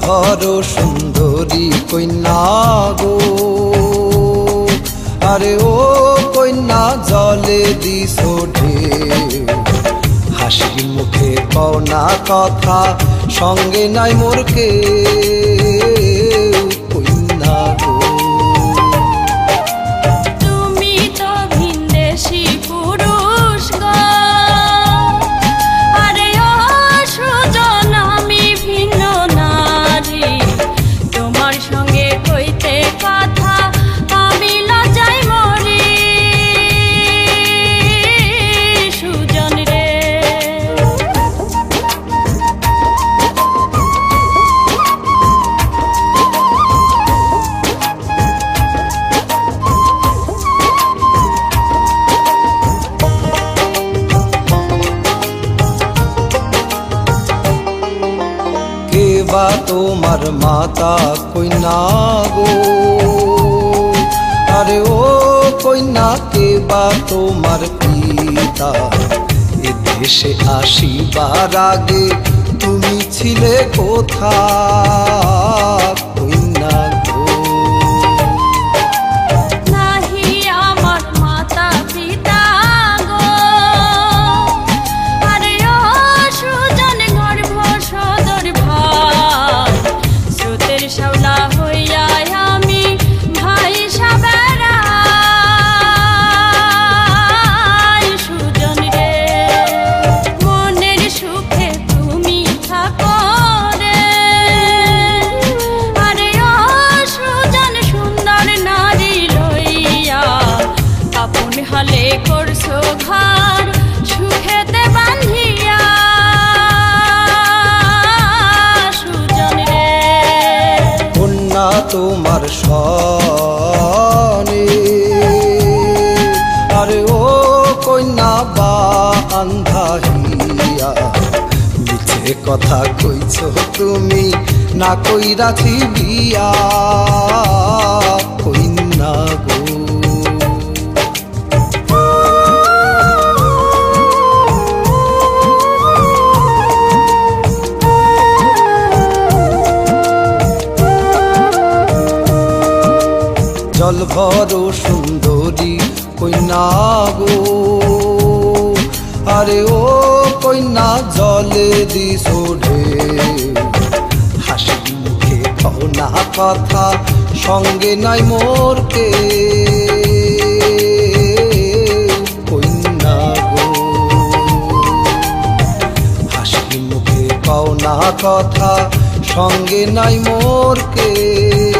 ভর সুন্দরী কন্যা গো, আরে ও কন্যা জলে দিছো ঢেউ, হাসি মুখে কও না কথা, সঙ্গে নাই মোর কেউ কন্যা গো। তুমি তো ভিনদেশী পুরুষ গো, আরে ও সুজন আমি ভিন্ন নারী, তোমার সঙ্গে কইতে কথা আমি লজ্জায় মরি সুজন রে। কেবা তোমার মাতা কন্যা গো, আরে ও কন্যা কেবা তোমার পিতা, এ দেশে আসিবার আগে তুমি ছিলে কোথায় কন্যা গো। নাহি আমার মাতা পিতা গো, আরে ও সুজন গর্ভ সদর ভাই, স্রোতের শ্যাওলা হইয়া আমি ভাই সাবেরাই সুজন রে। মনের সুখে তুমি থাকো রে, আরে ও সুজন সুন্দর নারী লইয়া আপন হালে করছো ঘর সুখেতে বান্ধিয়া সুজন রে। কন্যা তোমার সনে, আরে ও কন্যা বা আন্ধা হিয়া, মিছে কথা কইছ তুমি না কইরাছি বিয়া কন্যা গো। জল ভর সুন্দরী কন্যা গো, আরে ও কন্যা জলে দিছো ঢেউ, হাসি মুখে কও না কথা, সঙ্গে নাই মোর কেউ কন্যা গো। হাসি মুখে কও না কথা, সঙ্গে নাই মোর কেউ।